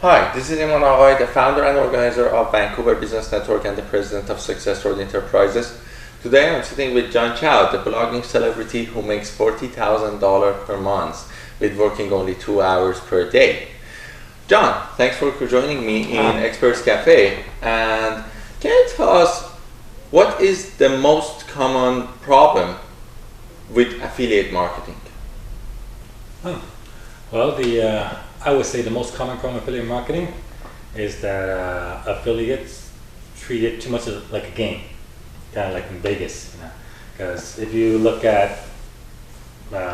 Hi, this is Imran Aghai, the founder and organizer of Vancouver Business Network and the president of Success Road Enterprises. Today I'm sitting with John Chow, the blogging celebrity who makes $40,000 per month with working only 2 hours per day. John, thanks for joining me in Experts Cafe. And can you tell us what is the most common problem with affiliate marketing? Well, I would say the most common problem with affiliate marketing is that affiliates treat it too much as like a game, kind of like in Vegas. Because if you look at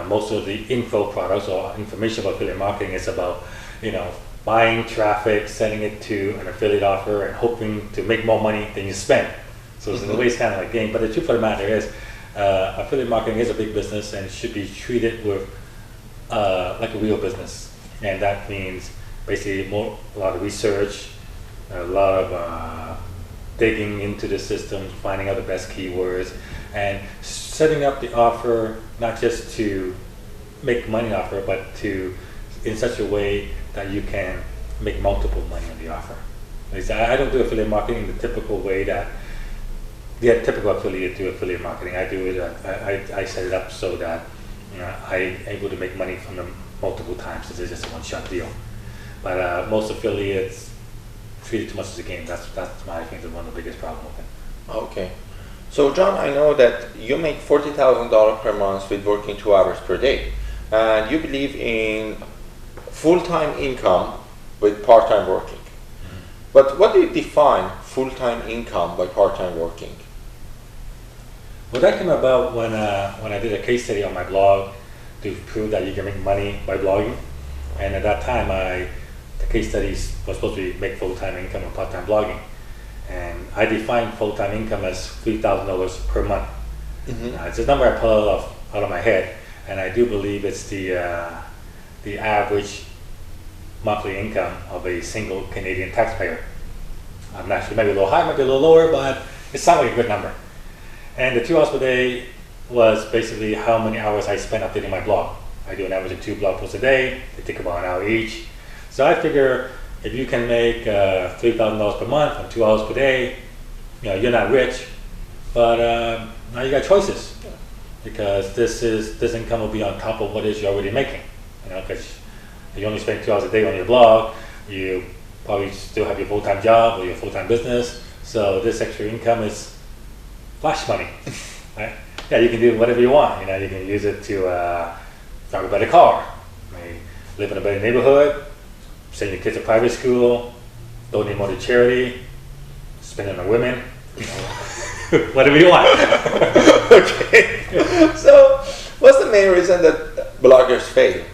most of the info products or information about affiliate marketing, it's about buying traffic, sending it to an affiliate offer, and hoping to make more money than you spend. So it's always kind of like a game. But the truth of the matter is, affiliate marketing is a big business and should be treated with like a real business. And that means basically a lot of research, a lot of digging into the system, finding out the best keywords, and setting up the offer not just to make money offer, but in such a way that you can make multiple money on the offer. I don't do affiliate marketing the typical way that the typical affiliate do affiliate marketing. I do it. I set it up so that I'm able to make money from them multiple times. It's just a one-shot deal. But most affiliates treat it too much as a game. That's I think is one of the biggest problems with it. Okay. So John, I know that you make $40,000 per month with working 2 hours per day. And you believe in full-time income with part-time working. But what do you define full-time income by part-time working? Well, that came about when I did a case study on my blog to prove that you can make money by blogging. And at that time, the case studies was supposed to make full-time income and part-time blogging. And I defined full-time income as $3,000 per month. It's a number I pulled out of my head, and I do believe it's the average monthly income of a single Canadian taxpayer. I'm not sure, maybe a little higher, maybe a little lower, but it sounds like a good number. And the 2 hours per day was basically how many hours I spent updating my blog. I do an average of 2 blog posts a day. They take about an hour each. So I figure if you can make $3,000 per month on 2 hours per day, you're not rich, but now you got choices, because this income will be on top of what it is you're already making. Because you only spend 2 hours a day on your blog, you probably still have your full-time job or your full-time business. So this extra income is flash money, right? Yeah, you can do whatever you want. You can use it to drive a better car, maybe live in a better neighborhood, send your kids to private school, donate more to charity, spend it on women, whatever you want. Okay. So, what's the main reason that bloggers fail?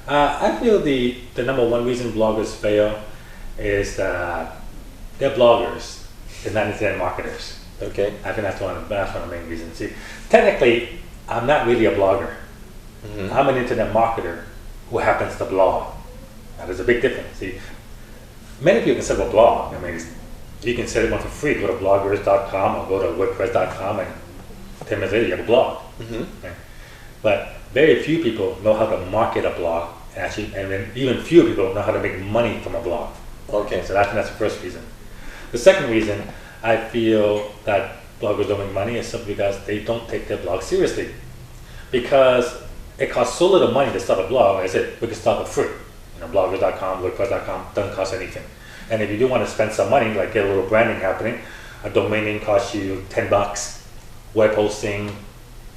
I feel the number one reason bloggers fail is that they're bloggers, they're not internet marketers. Okay. I think that's one of the main reasons. See, technically, I'm not really a blogger. I'm an internet marketer who happens to blog. Now, there's a big difference. See, many people can set up a blog. You can set it up for free. Go to bloggers.com or go to wordpress.com, and 10 minutes later you have a blog. Okay? But very few people know how to market a blog, and then even fewer people know how to make money from a blog. Okay. So that's the first reason. The second reason I feel that bloggers don't make money is simply because they don't take their blog seriously. Because it costs so little money to start a blog. Like I said, we can start for free. Bloggers.com, wordpress.com, doesn't cost anything. And if you do want to spend some money, like get a little branding happening, a domain name costs you $10, web hosting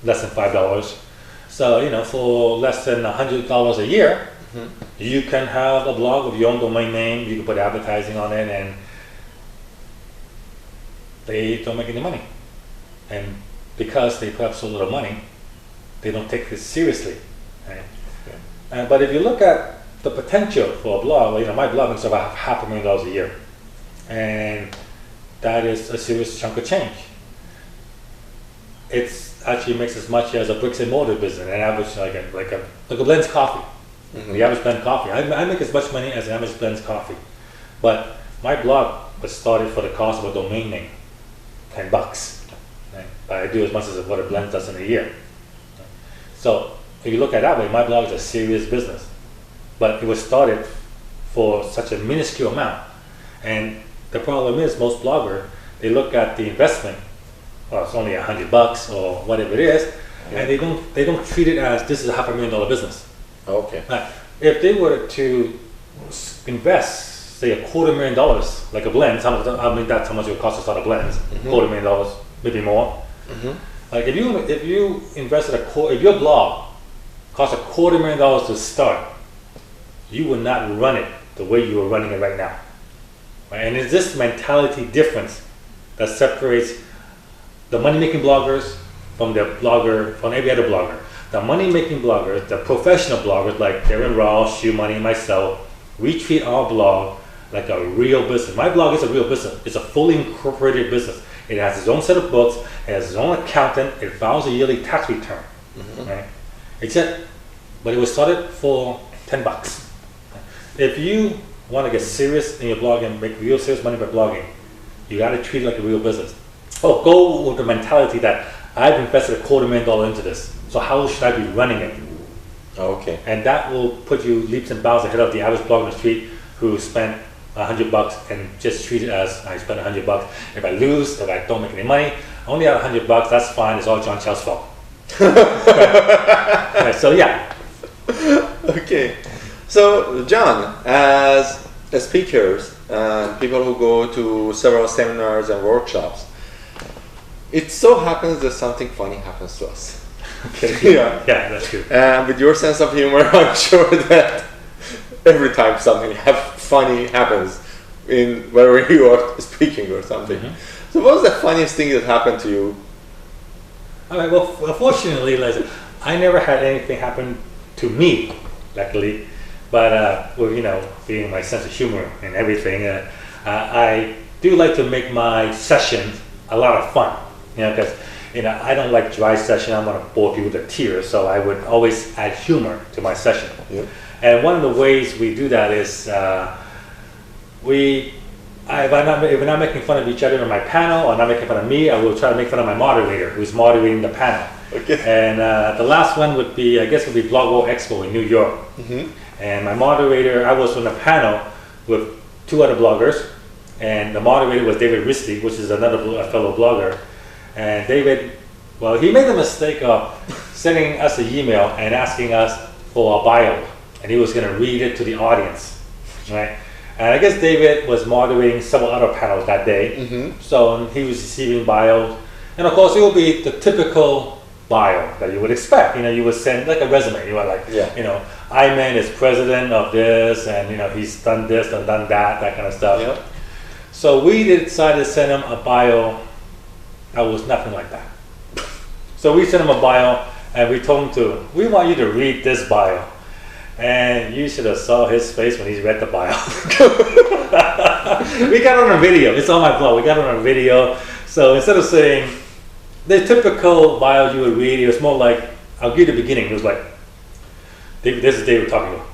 less than $5. So for less than $100 a year, you can have a blog with your own domain name. You can put advertising on it, and they don't make any money. And because they put up so little money, they don't take this seriously. Right? Okay. But if you look at the potential for a blog, my blog makes about $500,000 a year, and that is a serious chunk of change. It actually makes as much as a bricks and mortar business, an average like a Blend's coffee. The average Blend coffee. I make as much money as an average Blend's coffee, but my blog was started for the cost of a domain name, $10. Right? But I do as much as what a Blend does in a year. So if you look at it that way, my blog is a serious business. But it was started for such a minuscule amount. And the problem is most bloggers, they look at the investment, well, it's only $100 or whatever it is, and they don't treat it as this is a $500,000 business. Okay. Now, if they were to invest, say $250,000, like a blend, I mean that's how much it would cost to start a blend, $250,000, maybe more. Like if you invested if your blog cost $250,000 to start, you would not run it the way you are running it right now. Right? And it's this mentality difference that separates the money-making bloggers from every other blogger. The money-making bloggers, the professional bloggers like Darren Ross, Shoe Money, myself, we treat our blog like a real business. My blog is a real business. It's a fully incorporated business. It has its own set of books, it has its own accountant, it files a yearly tax return. Right? But it was started for $10. If you want to get serious in your blog and make real serious money by blogging, you got to treat it like a real business. Go with the mentality that I've invested $250,000 into this, so how should I be running it? Okay. And that will put you leaps and bounds ahead of the average blogger on the street who spent $100 and just treat it as I spent $100. If I lose, if I don't make any money, I only have $100. That's fine. It's all John Chow's fault. Right, so yeah. Okay. So John, as speakers and people who go to several seminars and workshops, it so happens that something funny happens to us. Okay. Yeah, that's true. And with your sense of humor, I'm sure that every time something funny happens in wherever you are speaking or something. So what was the funniest thing that happened to you? All right, well, fortunately, like, I never had anything happen to me, luckily. But being my sense of humor and everything, I do like to make my sessions a lot of fun. Because I don't like dry session. I'm going to bore people to tears, so I would always add humor to my session. Yeah. And one of the ways we do that is if we're not making fun of each other in my panel or not making fun of me, I will try to make fun of my moderator who's moderating the panel. Okay. And the last one would be Blog World Expo in New York. And my moderator, I was on a panel with two other bloggers, and the moderator was David Risley, which is another fellow blogger. And David, he made the mistake of sending us an email and asking us for a bio, and he was going to read it to the audience, right? And I guess David was moderating several other panels that day, so he was receiving bios, and of course it will be the typical bio that you would expect. You would send like a resume. You are like, Iman is president of this, and he's done this and done that kind of stuff. Yep. So we decided to send him a bio that was nothing like that. So we sent him a bio, and we told him we want you to read this bio. And you should have saw his face when he read the bio. We got on a video. It's on my blog. We got on a video. So instead of saying the typical bio you would read, it was more like, I'll give you the beginning. It was like, this is David talking about.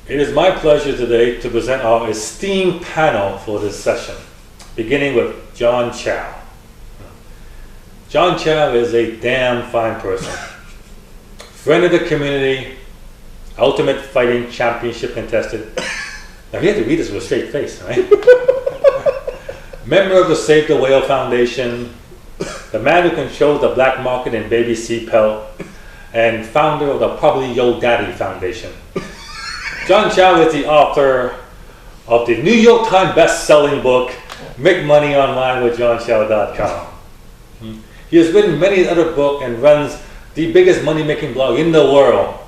It is my pleasure today to present our esteemed panel for this session, beginning with John Chow. John Chow is a damn fine person. Friend of the community, ultimate fighting championship contestant. Now you have to read this with a straight face, right? Member of the Save the Whale Foundation, the man who controls the black market in baby sea pelt, and founder of the Probably Yo Daddy Foundation. John Chow is the author of the New York Times best-selling book, Make Money Online with JohnChow.com. He has written many other books and runs the biggest money-making blog in the world.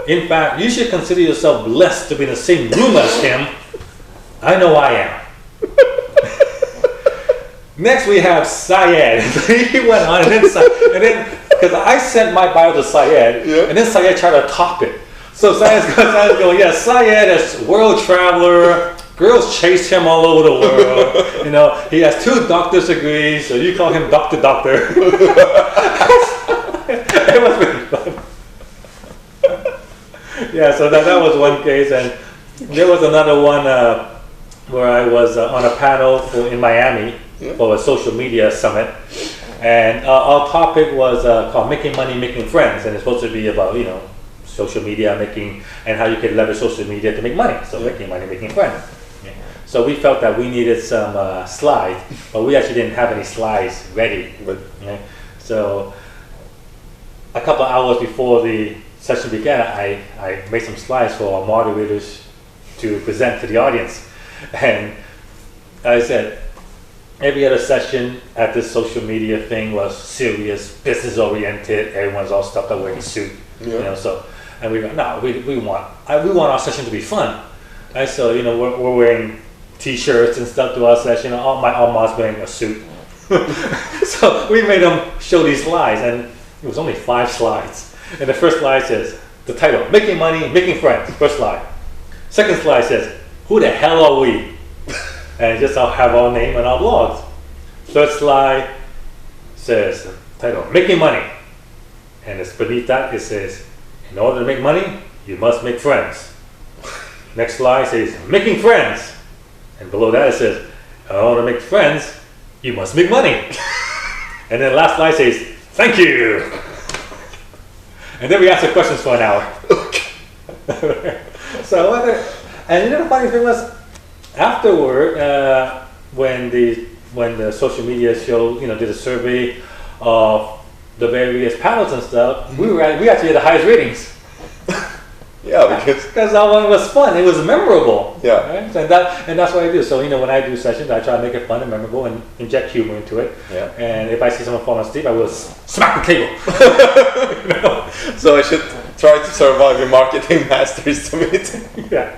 In fact, you should consider yourself blessed to be in the same room as him. I know I am. Next we have Syed. He went on and then because I sent my bio to Syed, and then Syed tried to top it. So Syed's going, Syed is world traveler. Girls chase him all over the world. He has 2 doctor's degrees, so you call him Doctor. It was really fun. So that was one case, and there was another one where I was on a panel in Miami for a social media summit, and our topic was called Making Money, Making Friends, and it's supposed to be about social media, and how you can leverage social media to make money. So making money, making friends. Yeah. So we felt that we needed some slides, but we actually didn't have any slides ready. Yeah. So a couple of hours before the session began, I made some slides for our moderators to present to the audience. And I said, every other session at this social media thing was serious, business oriented. Everyone's all stuffed up wearing a suit, So, and we go, no, we want our session to be fun. Right? So, we're wearing T-shirts and stuff to our session. All my mom's wearing a suit. So we made them show these slides, and it was only 5 slides. And the first slide says the title: "Making Money, Making Friends." First slide. Second slide says, "Who the hell are we?" And just I'll have our name and our blogs. Third slide says title: "Making Money," and it's beneath that it says, "In order to make money, you must make friends." Next slide says "Making Friends," and below that it says, "In order to make friends, you must make money." And then the last slide says, "Thank you." And then we answer questions for an hour. So and the funny thing was, afterward, when the social media show did a survey of the various panels and stuff, we actually had the highest ratings. Yeah, because that one was fun. It was memorable. Yeah, right? And that's what I do. So when I do sessions, I try to make it fun and memorable and inject humor into it. Yeah. And if I see someone fall asleep, I will smack the table. So I should try to survive a marketing mastery summit. Yeah.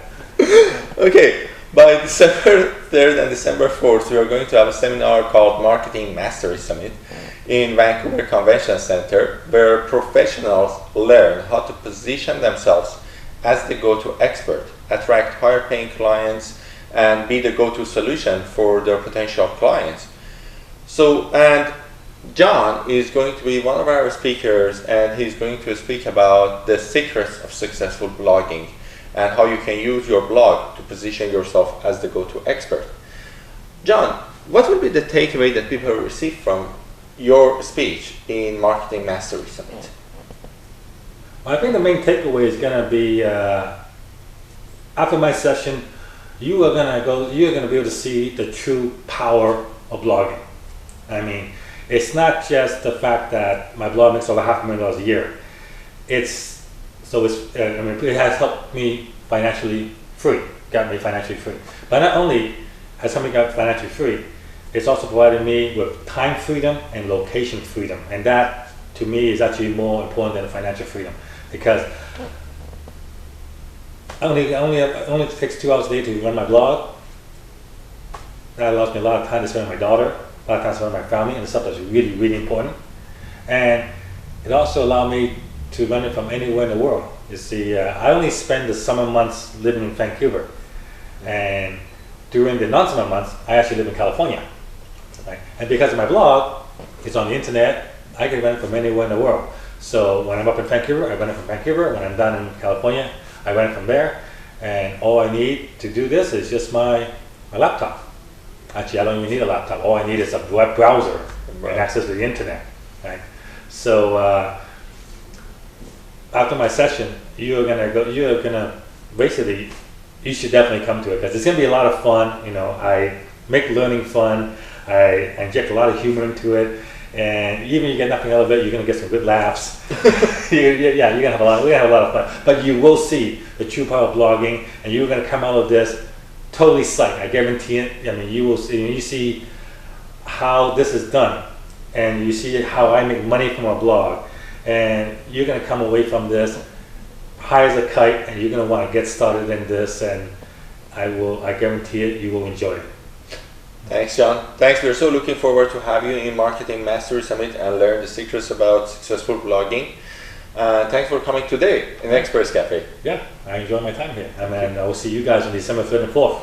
Okay. By December 3rd and December 4th, we are going to have a seminar called Marketing Mastery Summit in Vancouver Convention Center, where professionals learn how to position themselves as the go-to expert, attract higher-paying clients, and be the go-to solution for their potential clients. So, and John is going to be one of our speakers, and he's going to speak about the secrets of successful blogging and how you can use your blog to position yourself as the go-to expert. John, what would be the takeaway that people receive from your speech in Marketing Mastery Summit? Well, I think the main takeaway is going to be after my session, you're going to be able to see the true power of blogging. I mean, it's not just the fact that my blog makes over $500,000 a year. It has helped me financially free, got me financially free. But not only has helped me get financially free, it's also provided me with time freedom and location freedom. And that, to me, is actually more important than financial freedom, because it only takes 2 hours a day to run my blog. That allows me a lot of time to spend with my daughter, a lot of time to spend with my family, and the stuff that's really, really important. And it also allowed me to run it from anywhere in the world. You see, I only spend the summer months living in Vancouver, and during the non-summer months, I actually live in California. Right? And because of my blog, it's on the internet, I can run it from anywhere in the world. So when I'm up in Vancouver, I run it from Vancouver. When I'm down in California, I run it from there. And all I need to do this is just my laptop. Actually, I don't even need a laptop. All I need is a web browser and access to the internet. Right? So after my session, you should definitely come to it, because it's going to be a lot of fun. I make learning fun. I inject a lot of humor into it, and even if you get nothing out of it, you're going to get some good laughs. We're going to have a lot of fun. But you will see the true power of blogging, and you're going to come out of this totally psyched. I guarantee it. I mean, you will see. You see how this is done, and you see how I make money from a blog, and you're going to come away from this high as a kite, and you're going to want to get started in this, and I guarantee it, you will enjoy it. Thanks, John. Thanks. We're so looking forward to have you in Marketing Mastery Summit and learn the secrets about successful blogging. Thanks for coming today in Experts Cafe. Yeah, I enjoyed my time here. And I will see you guys on December 3rd and 4th.